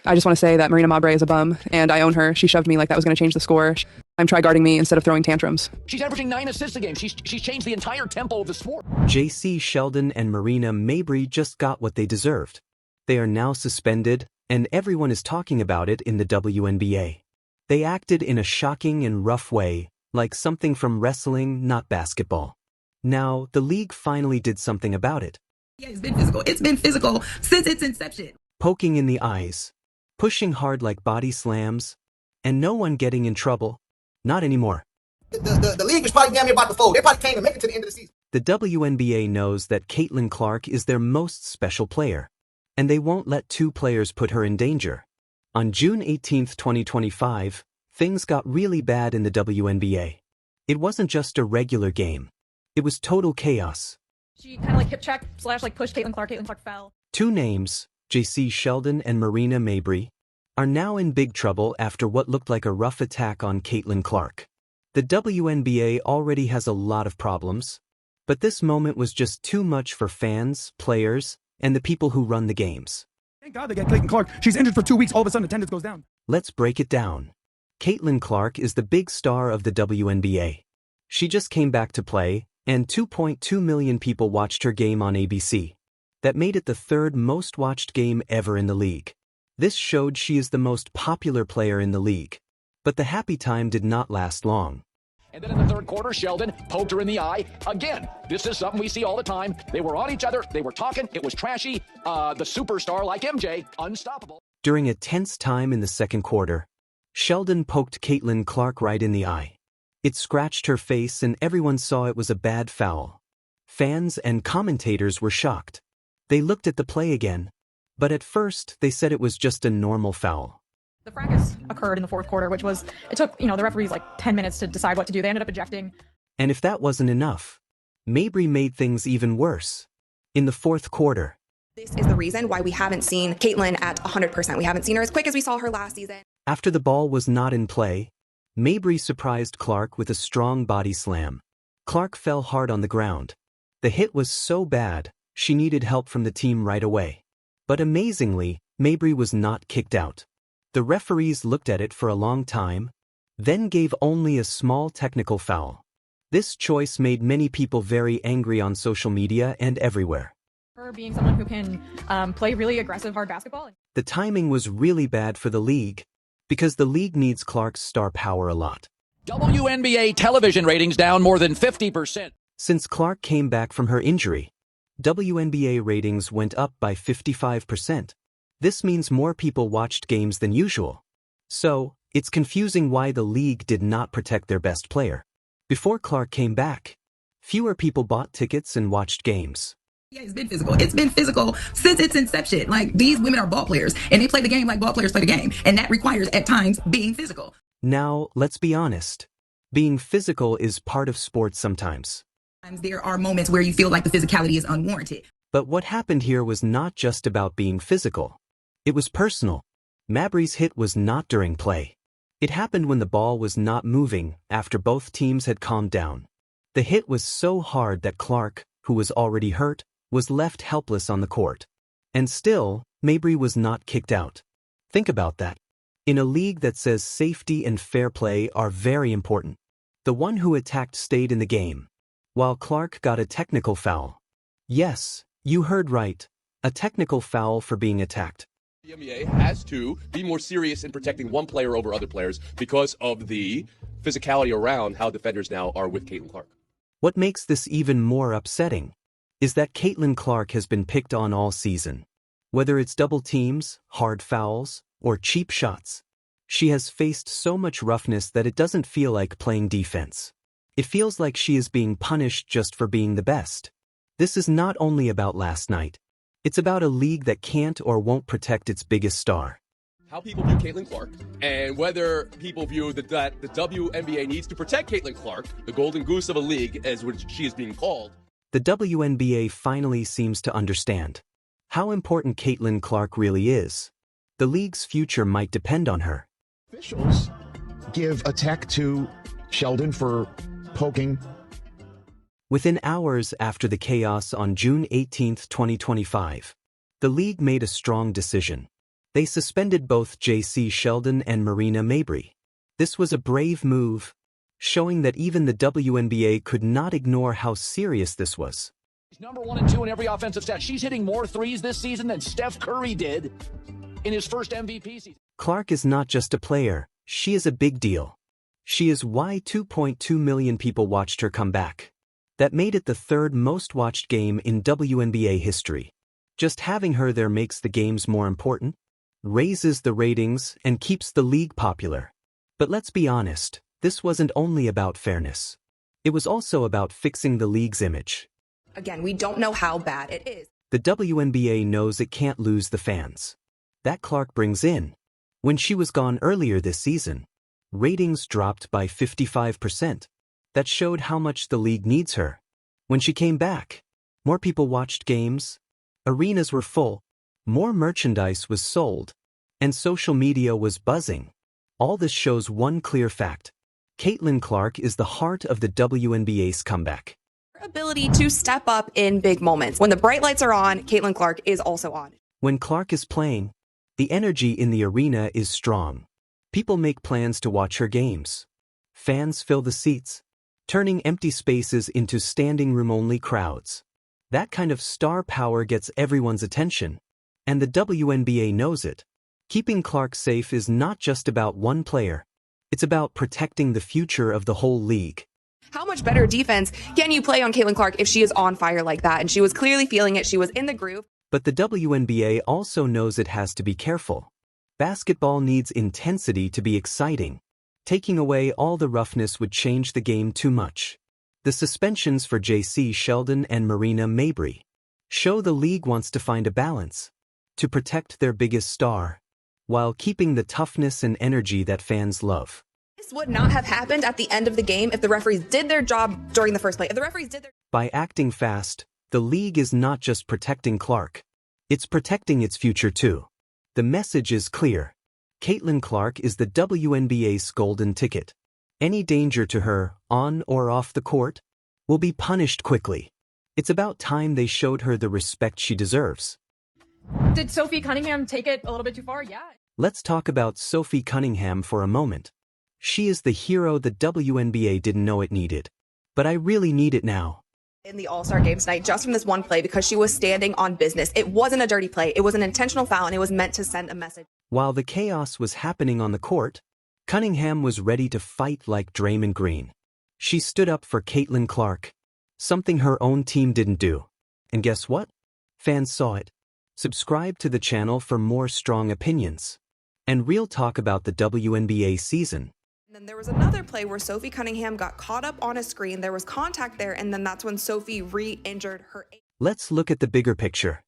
I just want to say that Marina Mabrey is a bum, and I own her. She shoved me like that was going to change the score. I'm try guarding me instead of throwing tantrums. She's averaging 9 assists a game. She's changed the entire tempo of the sport. Jacy, Sheldon, and Marina Mabrey just got what they deserved. They are now suspended, and everyone is talking about it in the WNBA. They acted in a shocking and rough way, like something from wrestling, not basketball. Now, the league finally did something about it. Yeah, it's been physical. It's been physical since its inception. Poking in the eyes, pushing hard like body slams, and no one getting in trouble. Not anymore. The league was probably damn near about to fold. They probably can't even make it to the end of the season. The WNBA knows that Caitlin Clark is their most special player, and they won't let two players put her in danger. On June 18, 2025, things got really bad in the WNBA. It wasn't just a regular game. It was total chaos. She kind of like hip check / like pushed Caitlin Clark. Caitlin Clark fell. Two names, Jacy, Sheldon, and Marina Mabrey, are now in big trouble after what looked like a rough attack on Caitlin Clark. The WNBA already has a lot of problems, but this moment was just too much for fans, players, and the people who run the games. Thank God they got Caitlin Clark. She's injured for 2 weeks. All of a sudden, attendance goes down. Let's break it down. Caitlin Clark is the big star of the WNBA. She just came back to play, and 2.2 million people watched her game on ABC. That made it the third most watched game ever in the league. This showed she is the most popular player in the league. But the happy time did not last long. And then in the third quarter, Sheldon poked her in the eye. Again, this is something we see all the time. They were on each other. They were talking. It was trashy. The superstar like MJ, unstoppable. During a tense time in the second quarter, Sheldon poked Caitlin Clark right in the eye. It scratched her face and everyone saw it was a bad foul. Fans and commentators were shocked. They looked at the play again, but at first they said it was just a normal foul. The fracas occurred in the fourth quarter, which was, it took, the referees like 10 minutes to decide what to do. They ended up ejecting. And if that wasn't enough, Mabrey made things even worse. In the fourth quarter, this is the reason why we haven't seen Caitlin at 100%. We haven't seen her as quick as we saw her last season. After the ball was not in play, Mabrey surprised Clark with a strong body slam. Clark fell hard on the ground. The hit was so bad, she needed help from the team right away. But amazingly, Mabrey was not kicked out. The referees looked at it for a long time, then gave only a small technical foul. This choice made many people very angry on social media and everywhere. Her being someone who can play really aggressive, hard basketball. The timing was really bad for the league, because the league needs Clark's star power a lot. WNBA television ratings down more than 50%. Since Clark came back from her injury, WNBA ratings went up by 55%. This means more people watched games than usual. So, it's confusing why the league did not protect their best player. Before Clark came back, fewer people bought tickets and watched games. Yeah, it's been physical. It's been physical since its inception. Like, these women are ball players, and they play the game like ball players play the game. And that requires, at times, being physical. Now, let's be honest. Being physical is part of sports sometimes. There are moments where you feel like the physicality is unwarranted. But what happened here was not just about being physical. It was personal. Mabrey's hit was not during play. It happened when the ball was not moving after both teams had calmed down. The hit was so hard that Clark, who was already hurt, was left helpless on the court. And still, Mabrey was not kicked out. Think about that. In a league that says safety and fair play are very important, the one who attacked stayed in the game, while Clark got a technical foul. Yes, you heard right, a technical foul for being attacked. The NBA has to be more serious in protecting one player over other players because of the physicality around how defenders now are with Caitlin Clark. What makes this even more upsetting is that Caitlin Clark has been picked on all season. Whether it's double teams, hard fouls, or cheap shots, she has faced so much roughness that it doesn't feel like playing defense. It feels like she is being punished just for being the best. This is not only about last night. It's about a league that can't or won't protect its biggest star. How people view Caitlin Clark, and whether people view that the WNBA needs to protect Caitlin Clark, the golden goose of a league, as what she is being called. The WNBA finally seems to understand how important Caitlin Clark really is. The league's future might depend on her. Officials give a tech to Sheldon for poking. Within hours after the chaos on June 18, 2025, the league made a strong decision. They suspended both Jacy, Sheldon, and Marina Mabrey. This was a brave move, showing that even the WNBA could not ignore how serious this was. She's number 1 and 2 in every offensive stat. She's hitting more threes this season than Steph Curry did in his first MVP season. Clark is not just a player, she is a big deal. She is why 2.2 million people watched her come back. That made it the third most watched game in WNBA history. Just having her there makes the games more important, raises the ratings, and keeps the league popular. But let's be honest, this wasn't only about fairness. It was also about fixing the league's image. Again, we don't know how bad it is. The WNBA knows it can't lose the fans that Clark brings in. When she was gone earlier this season, ratings dropped by 55%. That showed how much the league needs her. When she came back, more people watched games, arenas were full, more merchandise was sold, and social media was buzzing. All this shows one clear fact. Caitlin Clark is the heart of the WNBA's comeback. Her ability to step up in big moments. When the bright lights are on, Caitlin Clark is also on. When Clark is playing, the energy in the arena is strong. People make plans to watch her games. Fans fill the seats, turning empty spaces into standing room-only crowds. That kind of star power gets everyone's attention, and the WNBA knows it. Keeping Clark safe is not just about one player. It's about protecting the future of the whole league. How much better defense can you play on Caitlin Clark if she is on fire like that? And she was clearly feeling it. She was in the groove. But the WNBA also knows it has to be careful. Basketball needs intensity to be exciting. Taking away all the roughness would change the game too much. The suspensions for Jacy, Sheldon, and Marina Mabrey show the league wants to find a balance to protect their biggest star, while keeping the toughness and energy that fans love. This would not have happened at the end of the game if the referees did their job during the first play. If the referees did their... By acting fast, the league is not just protecting Clark. It's protecting its future too. The message is clear. Caitlin Clark is the WNBA's golden ticket. Any danger to her, on or off the court, will be punished quickly. It's about time they showed her the respect she deserves. Did Sophie Cunningham take it a little bit too far? Yeah. Let's talk about Sophie Cunningham for a moment. She is the hero the WNBA didn't know it needed. But I really need it now. In the All-Star game tonight, just from this one play, because she was standing on business. It wasn't a dirty play. It was an intentional foul, and it was meant to send a message. While the chaos was happening on the court, Cunningham was ready to fight like Draymond Green. She stood up for Caitlin Clark, something her own team didn't do. And guess what? Fans saw it. Subscribe to the channel for more strong opinions and real talk about the WNBA season. And then there was another play where Sophie Cunningham got caught up on a screen. There was contact there, and then that's when Sophie re-injured her. Let's look at the bigger picture.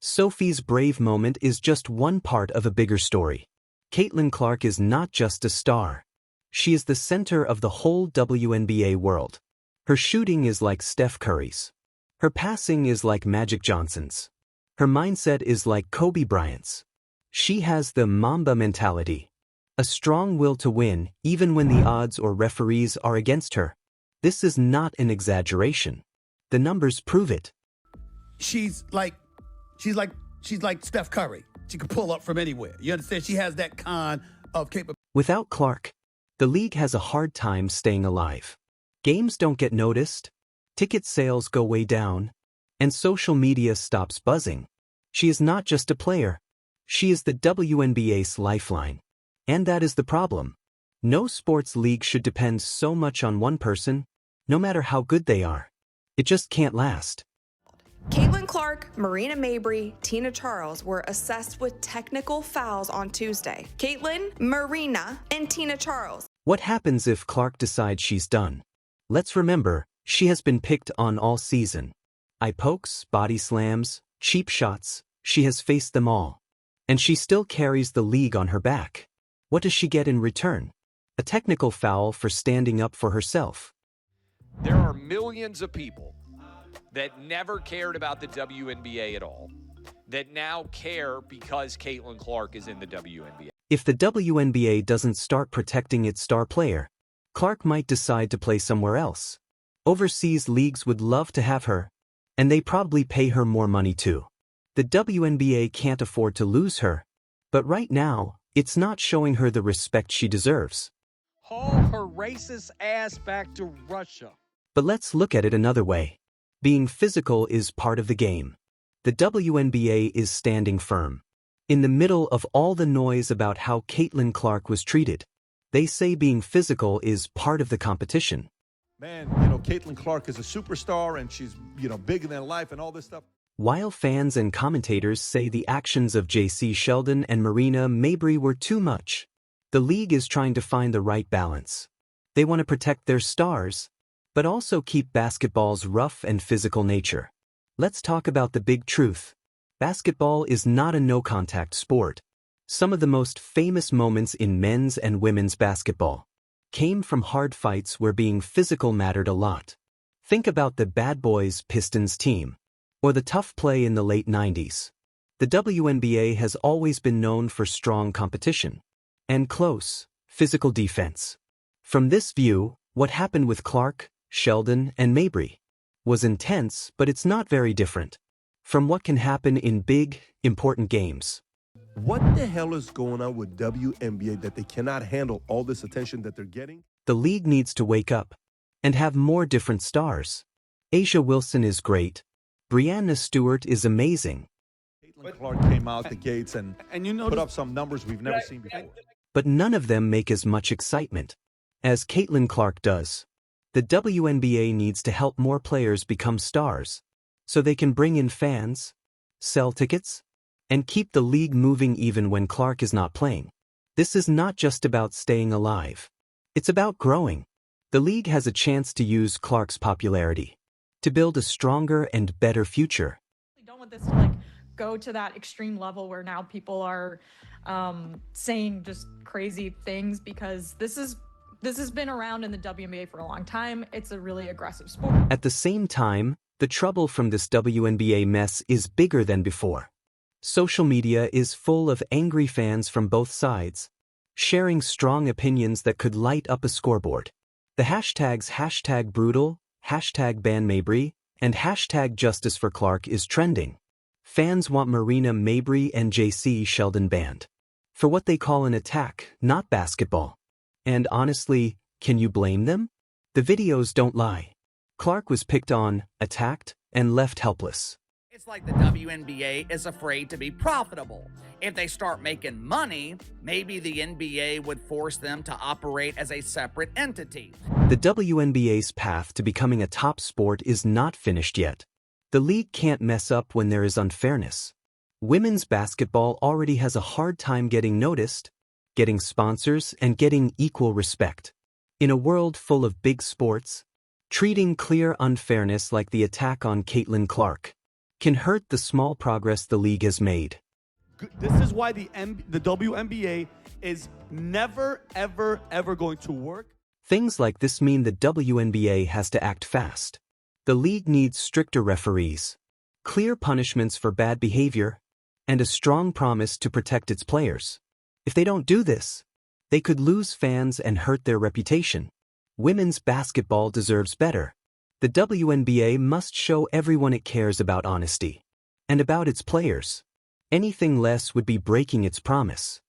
Sophie's brave moment is just one part of a bigger story. Caitlin Clark is not just a star. She is the center of the whole WNBA world. Her shooting is like Steph Curry's. Her passing is like Magic Johnson's. Her mindset is like Kobe Bryant's. She has the Mamba mentality. A strong will to win, even when the odds or referees are against her. This is not an exaggeration. The numbers prove it. She's like Steph Curry. She can pull up from anywhere. You understand? She has that kind of capability. Without Clark, the league has a hard time staying alive. Games don't get noticed, ticket sales go way down, and social media stops buzzing. She is not just a player. She is the WNBA's lifeline. And that is the problem. No sports league should depend so much on one person, no matter how good they are. It just can't last. Caitlin Clark, Marina Mabrey, Tina Charles were assessed with technical fouls on Tuesday. Caitlin, Marina, and Tina Charles. What happens if Clark decides she's done? Let's remember, she has been picked on all season. Eye pokes, body slams, cheap shots, she has faced them all. And she still carries the league on her back. What does she get in return? A technical foul for standing up for herself. There are millions of people that never cared about the WNBA at all, that now care because Caitlin Clark is in the WNBA. If the WNBA doesn't start protecting its star player, Clark might decide to play somewhere else. Overseas leagues would love to have her, and they probably pay her more money too. The WNBA can't afford to lose her, But right now, it's not showing her the respect she deserves. Haul her racist ass back to Russia. But let's look at it another way. Being physical is part of the game. The WNBA is standing firm. In the middle of all the noise about how Caitlin Clark was treated, they say being physical is part of the competition. Man, Caitlin Clark is a superstar and she's, bigger than life and all this stuff. While fans and commentators say the actions of Jacy, Sheldon, and Marina Mabrey were too much, the league is trying to find the right balance. They want to protect their stars, but also keep basketball's rough and physical nature. Let's talk about the big truth. Basketball is not a no-contact sport. Some of the most famous moments in men's and women's basketball came from hard fights where being physical mattered a lot. Think about the Bad Boys Pistons team, or the tough play in the late 90s. The WNBA has always been known for strong competition and close, physical defense. From this view, what happened with Clark, Sheldon, and Mabrey was intense, but it's not very different from what can happen in big, important games. What the hell is going on with WNBA that they cannot handle all this attention that they're getting? The league needs to wake up and have more different stars. A'ja Wilson is great. Breanna Stewart is amazing. Caitlin Clark came out the gates and put up some numbers we've never seen before. But none of them make as much excitement as Caitlin Clark does. The WNBA needs to help more players become stars so they can bring in fans, sell tickets, and keep the league moving even when Clark is not playing. This is not just about staying alive. It's about growing. The league has a chance to use Clark's popularity to build a stronger and better future. I don't want this to go to that extreme level where now people are saying just crazy things, because this has been around in the WNBA for a long time. It's a really aggressive sport. At the same time, the trouble from this WNBA mess is bigger than before. Social media is full of angry fans from both sides, sharing strong opinions that could light up a scoreboard. The hashtags #brutal, #banmabrey, and #justice4Clark is trending. Fans want Marina Mabrey and Jacy Sheldon banned for what they call an attack, not basketball. And honestly, can you blame them? The videos don't lie. Clark was picked on, attacked, and left helpless. It's like the WNBA is afraid to be profitable. If they start making money, maybe the NBA would force them to operate as a separate entity. The WNBA's path to becoming a top sport is not finished yet. The league can't mess up when there is unfairness. Women's basketball already has a hard time getting noticed, getting sponsors, and getting equal respect. In a world full of big sports, treating clear unfairness like the attack on Caitlin Clark can hurt the small progress the league has made. This is why the WNBA is never, ever, ever going to work. Things like this mean the WNBA has to act fast. The league needs stricter referees, clear punishments for bad behavior, and a strong promise to protect its players. If they don't do this, they could lose fans and hurt their reputation. Women's basketball deserves better. The WNBA must show everyone it cares about honesty and about its players. Anything less would be breaking its promise.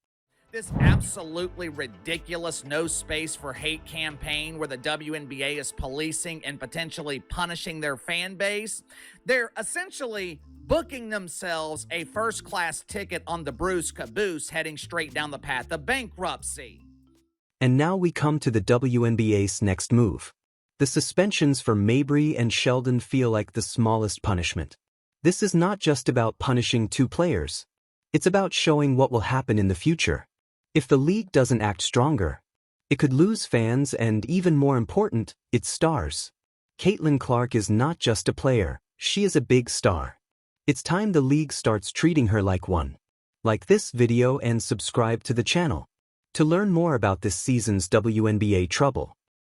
This absolutely ridiculous no space for hate campaign where the WNBA is policing and potentially punishing their fan base, they're essentially booking themselves a first-class ticket on the Bruce Caboose heading straight down the path of bankruptcy. And now we come to the WNBA's next move. The suspensions for Mabrey and Sheldon feel like the smallest punishment. This is not just about punishing two players. It's about showing what will happen in the future. If the league doesn't act stronger, it could lose fans and, even more important, its stars. Caitlin Clark is not just a player, she is a big star. It's time the league starts treating her like one. Like this video and subscribe to the channel to learn more about this season's WNBA trouble.